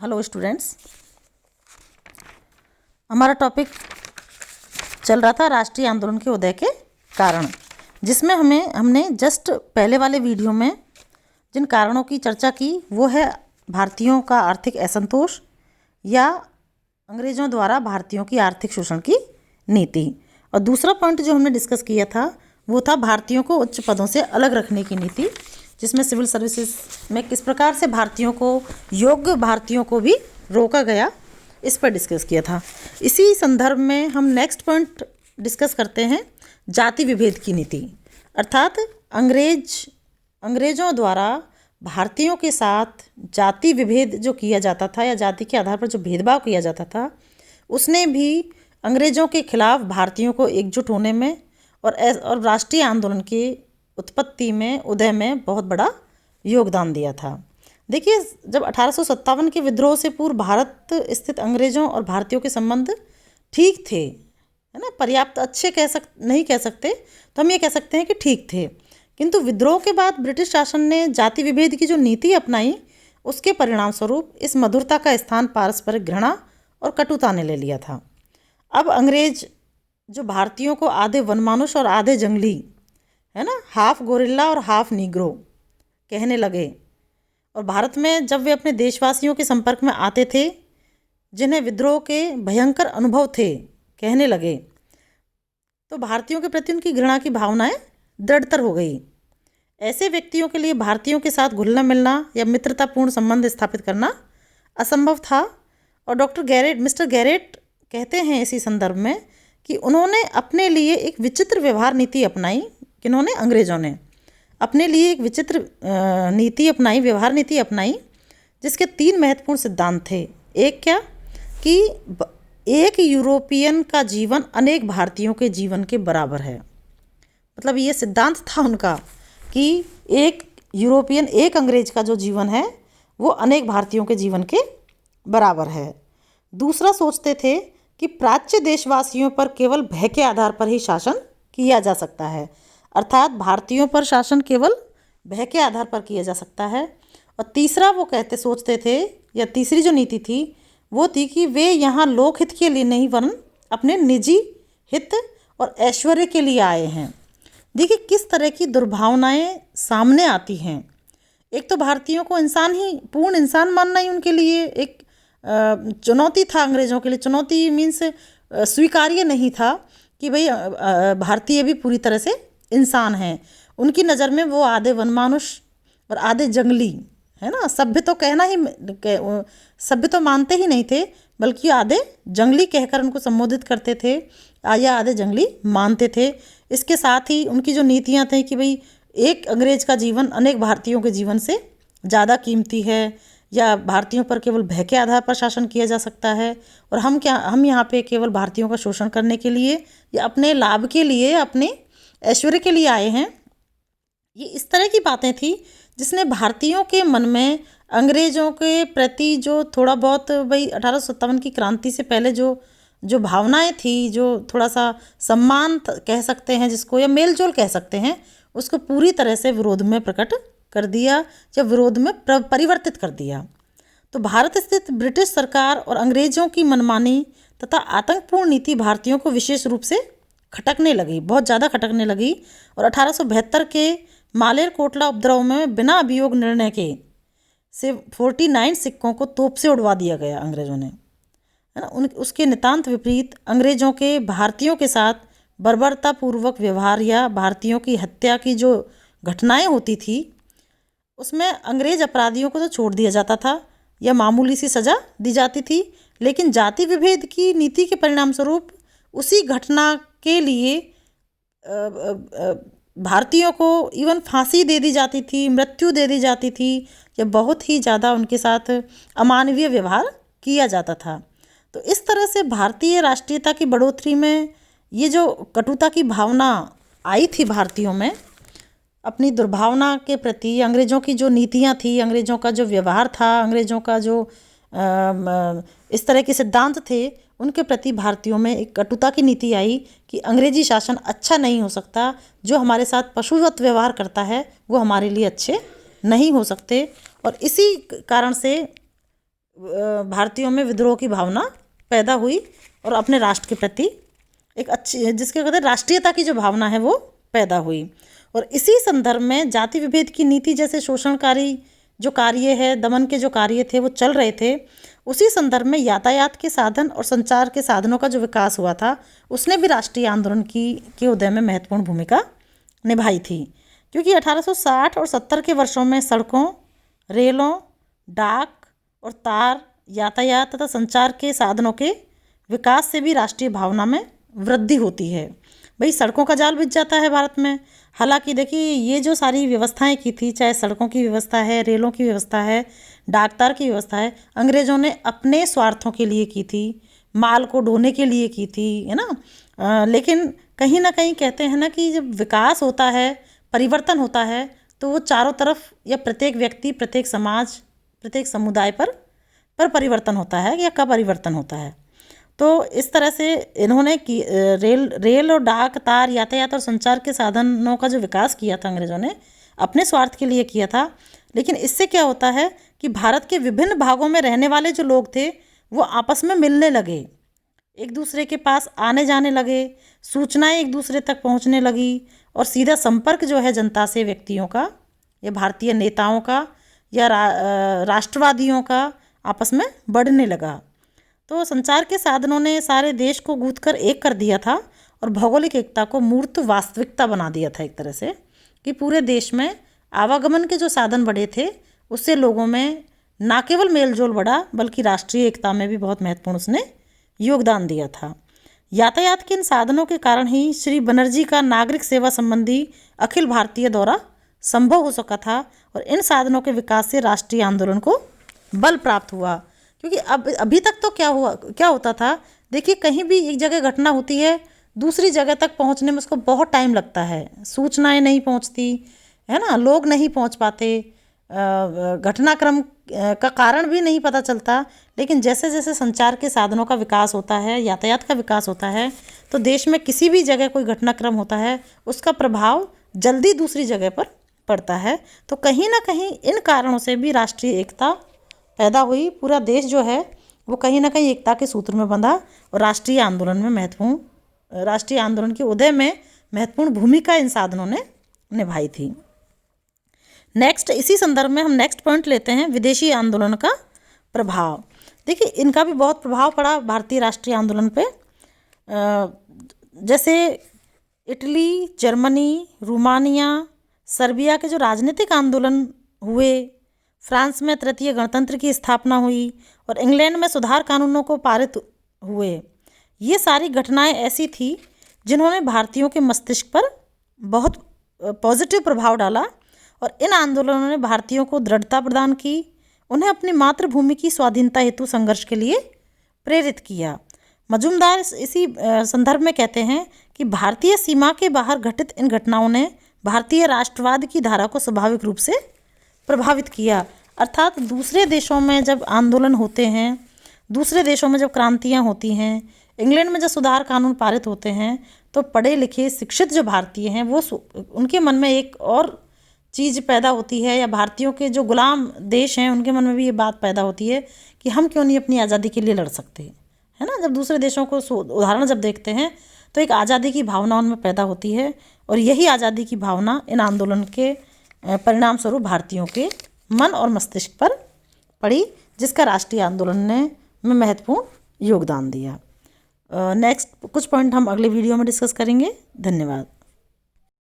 Hello students, हमारा topic चल रहा था राष्ट्रीय आंदोलन के उदय के कारण, जिसमें हमने जस्ट पहले वाले वीडियो में जिन कारणों की चर्चा की वो है भारतीयों का आर्थिक असंतोष या अंग्रेज़ों द्वारा भारतीयों की आर्थिक शोषण की नीति। और दूसरा पॉइंट जो हमने डिस्कस किया था वो था भारतीयों को उच्च पदों से अलग रखने की नीति, जिसमें सिविल सर्विसेज में किस प्रकार से भारतीयों को, योग्य भारतीयों को भी रोका गया, इस पर डिस्कस किया था। इसी संदर्भ में हम नेक्स्ट पॉइंट डिस्कस करते हैं जाति विभेद की नीति, अर्थात अंग्रेज़ों द्वारा भारतीयों के साथ जाति विभेद जो किया जाता था या जाति के आधार पर जो भेदभाव किया जाता था, उसने भी अंग्रेज़ों के खिलाफ भारतीयों को एकजुट होने में और राष्ट्रीय आंदोलन की उत्पत्ति में, उदय में बहुत बड़ा योगदान दिया था। देखिए, जब 1857 के विद्रोह से पूर्व भारत स्थित अंग्रेज़ों और भारतीयों के संबंध ठीक थे, है ना, पर्याप्त अच्छे नहीं कह सकते, तो हम ये कह सकते हैं कि ठीक थे। किंतु विद्रोह के बाद ब्रिटिश शासन ने जाति विभेद की जो नीति अपनाई, उसके परिणाम स्वरूप इस मधुरता का स्थान पारस्परिक घृणा और कटुता ने ले लिया था। अब अंग्रेज जो भारतीयों को आधे वनमानुष और आधे जंगली, है ना, हाफ गोरिल्ला और हाफ नीग्रो कहने लगे, और भारत में जब वे अपने देशवासियों के संपर्क में आते थे जिन्हें विद्रोह के भयंकर अनुभव थे, कहने लगे, तो भारतीयों के प्रति उनकी घृणा की भावनाएं दृढ़तर हो गई। ऐसे व्यक्तियों के लिए भारतीयों के साथ घुलना मिलना या मित्रतापूर्ण संबंध स्थापित करना असंभव था। और मिस्टर गैरेट कहते हैं इसी संदर्भ में कि उन्होंने अपने लिए एक विचित्र व्यवहार नीति अपनाई। किन्होंने? अंग्रेज़ों ने अपने लिए एक विचित्र व्यवहार नीति अपनाई, जिसके 3 महत्वपूर्ण सिद्धांत थे। एक क्या कि एक यूरोपियन का जीवन अनेक भारतीयों के जीवन के बराबर है। मतलब ये सिद्धांत था उनका कि एक अंग्रेज का जो जीवन है वो अनेक भारतीयों के जीवन के बराबर है। दूसरा सोचते थे कि प्राच्य देशवासियों पर केवल भय के आधार पर ही शासन किया जा सकता है, अर्थात भारतीयों पर शासन केवल भय के आधार पर किया जा सकता है। और तीसरा वो सोचते थे, या तीसरी जो नीति थी वो थी कि वे यहाँ लोकहित के लिए नहीं वरन अपने निजी हित और ऐश्वर्य के लिए आए हैं। देखिए किस तरह की दुर्भावनाएं सामने आती हैं। एक तो भारतीयों को पूर्ण इंसान मानना ही उनके लिए एक चुनौती था। अंग्रेज़ों के लिए चुनौती मीन्स स्वीकार्य नहीं था कि भाई भारतीय भी पूरी तरह से इंसान हैं। उनकी नज़र में वो आधे वनमानुष और आधे जंगली, है ना, सभ्य तो मानते ही नहीं थे, बल्कि आधे जंगली कहकर उनको संबोधित करते थे या आधे जंगली मानते थे। इसके साथ ही उनकी जो नीतियाँ थी कि भाई एक अंग्रेज का जीवन अनेक भारतीयों के जीवन से ज़्यादा कीमती है, या भारतीयों पर केवल भय के आधार पर शासन किया जा सकता है, और हम यहाँ पे केवल भारतीयों का शोषण करने के लिए या अपने लाभ के लिए, अपने ऐश्वर्य के लिए आए हैं। ये इस तरह की बातें थी जिसने भारतीयों के मन में अंग्रेज़ों के प्रति जो थोड़ा बहुत भाई 1857 की क्रांति से पहले जो भावनाएं थी, जो थोड़ा सा सम्मान कह सकते हैं जिसको, या मेलजोल कह सकते हैं, उसको पूरी तरह से विरोध में प्रकट कर दिया या विरोध में परिवर्तित कर दिया। तो भारत स्थित ब्रिटिश सरकार और अंग्रेज़ों की मनमानी तथा आतंकपूर्ण नीति भारतीयों को विशेष रूप से खटकने लगी, बहुत ज़्यादा खटकने लगी। और 1872 के मालेरकोटला उपद्रव में बिना अभियोग निर्णय के से 49 सिक्कों को तोप से उड़वा दिया गया अंग्रेज़ों ने, है ना। उसके नितांत विपरीत अंग्रेज़ों के भारतीयों के साथ बर्बरतापूर्वक व्यवहार या भारतीयों की हत्या की जो घटनाएं होती थी, उसमें अंग्रेज अपराधियों को तो छोड़ दिया जाता था या मामूली सी सज़ा दी जाती थी, लेकिन जाति विभेद की नीति के परिणाम स्वरूप उसी घटना के लिए भारतीयों को इवन फांसी दे दी जाती थी, मृत्यु दे दी जाती थी, या बहुत ही ज़्यादा उनके साथ अमानवीय व्यवहार किया जाता था। तो इस तरह से भारतीय राष्ट्रीयता की बढ़ोतरी में ये जो कटुता की भावना आई थी भारतीयों में, अपनी दुर्भावना के प्रति अंग्रेज़ों की जो नीतियाँ थी, अंग्रेज़ों का जो व्यवहार था, अंग्रेज़ों का जो इस तरह के सिद्धांत थे, उनके प्रति भारतीयों में एक कटुता की नीति आई कि अंग्रेजी शासन अच्छा नहीं हो सकता, जो हमारे साथ पशुवत व्यवहार करता है वो हमारे लिए अच्छे नहीं हो सकते। और इसी कारण से भारतीयों में विद्रोह की भावना पैदा हुई और अपने राष्ट्र के प्रति एक अच्छी, जिसके कहते हैं राष्ट्रीयता की जो भावना है वो पैदा हुई। और इसी संदर्भ में जाति विभेद की नीति जैसे शोषणकारी जो कार्य है, दमन के जो कार्य थे वो चल रहे थे, उसी संदर्भ में यातायात के साधन और संचार के साधनों का जो विकास हुआ था उसने भी राष्ट्रीय आंदोलन के उदय में महत्वपूर्ण भूमिका निभाई थी। क्योंकि 1860 और 70 के वर्षों में सड़कों, रेलों, डाक और तार यातायात तथा संचार के साधनों के विकास से भी राष्ट्रीय भावना में वृद्धि होती है। भाई सड़कों का जाल बिछ जाता है भारत में। हालांकि देखिए ये जो सारी व्यवस्थाएं की थी, चाहे सड़कों की व्यवस्था है, रेलों की व्यवस्था है, डाकतार की व्यवस्था है, अंग्रेज़ों ने अपने स्वार्थों के लिए की थी, माल को ढोने के लिए की थी, है ना। लेकिन कहीं ना कहीं कहते हैं ना कि जब विकास होता है, परिवर्तन होता है, तो वो चारों तरफ या प्रत्येक व्यक्ति, प्रत्येक समाज, प्रत्येक समुदाय पर परिवर्तन होता है या का परिवर्तन होता है। तो इस तरह से इन्होंने की रेल और डाक, तार, यातायात और संचार के साधनों का जो विकास किया था अंग्रेज़ों ने अपने स्वार्थ के लिए किया था। लेकिन इससे क्या होता है कि भारत के विभिन्न भागों में रहने वाले जो लोग थे वो आपस में मिलने लगे, एक दूसरे के पास आने जाने लगे, सूचनाएं एक दूसरे तक पहुंचने लगी और सीधा संपर्क जो है जनता से, व्यक्तियों का या भारतीय नेताओं का या राष्ट्रवादियों का आपस में बढ़ने लगा। तो संचार के साधनों ने सारे देश को गूंथ कर एक कर दिया था और भौगोलिक एकता को मूर्त वास्तविकता बना दिया था एक तरह से, कि पूरे देश में आवागमन के जो साधन बढ़े थे उससे लोगों में ना केवल मेलजोल बढ़ा बल्कि राष्ट्रीय एकता में भी बहुत महत्वपूर्ण उसने योगदान दिया था। यातायात के इन साधनों के कारण ही श्री बनर्जी का नागरिक सेवा संबंधी अखिल भारतीय दौरा संभव हो सका था और इन साधनों के विकास से राष्ट्रीय आंदोलन को बल प्राप्त हुआ। क्योंकि अब अभी तक तो क्या होता था, देखिए कहीं भी एक जगह घटना होती है, दूसरी जगह तक पहुंचने में उसको बहुत टाइम लगता है, सूचनाएं नहीं पहुंचती, है ना, लोग नहीं पहुंच पाते, घटनाक्रम का कारण भी नहीं पता चलता। लेकिन जैसे जैसे संचार के साधनों का विकास होता है, यातायात का विकास होता है, तो देश में किसी भी जगह कोई घटनाक्रम होता है उसका प्रभाव जल्दी दूसरी जगह पर पड़ता है। तो कहीं ना कहीं इन कारणों से भी राष्ट्रीय एकता पैदा हुई। पूरा देश जो है वो कहीं ना कहीं एकता के सूत्र में बंधा और राष्ट्रीय आंदोलन के उदय में महत्वपूर्ण भूमिका इन साधनों ने निभाई थी। नेक्स्ट, इसी संदर्भ में हम नेक्स्ट पॉइंट लेते हैं, विदेशी आंदोलन का प्रभाव। देखिए इनका भी बहुत प्रभाव पड़ा भारतीय राष्ट्रीय आंदोलन पे। जैसे इटली, जर्मनी, रोमानिया, सर्बिया के जो राजनीतिक आंदोलन हुए, फ्रांस में तृतीय गणतंत्र की स्थापना हुई और इंग्लैंड में सुधार कानूनों को पारित हुए। ये सारी घटनाएं ऐसी थी जिन्होंने भारतीयों के मस्तिष्क पर बहुत पॉजिटिव प्रभाव डाला और इन आंदोलनों ने भारतीयों को दृढ़ता प्रदान की, उन्हें अपनी मातृभूमि की स्वाधीनता हेतु संघर्ष के लिए प्रेरित किया। मजूमदार इसी संदर्भ में कहते हैं कि भारतीय सीमा के बाहर घटित इन घटनाओं ने भारतीय राष्ट्रवाद की धारा को स्वाभाविक रूप से प्रभावित किया। अर्थात दूसरे देशों में जब आंदोलन होते हैं, दूसरे देशों में जब क्रांतियां होती हैं, इंग्लैंड में जब सुधार कानून पारित होते हैं, तो पढ़े लिखे शिक्षित जो भारतीय हैं वो उनके मन में एक और चीज़ पैदा होती है, या भारतीयों के जो गुलाम देश हैं उनके मन में भी ये बात पैदा होती है कि हम क्यों नहीं अपनी आज़ादी के लिए लड़ सकते, है ना। जब दूसरे देशों को उदाहरण जब देखते हैं तो एक आज़ादी की भावना उनमें पैदा होती है और यही आज़ादी की भावना इन आंदोलन के परिणाम स्वरूप भारतीयों के मन और मस्तिष्क पर पड़ी, जिसका राष्ट्रीय आंदोलन में महत्वपूर्ण योगदान दिया। नेक्स्ट कुछ पॉइंट हम अगले वीडियो में डिस्कस करेंगे। धन्यवाद।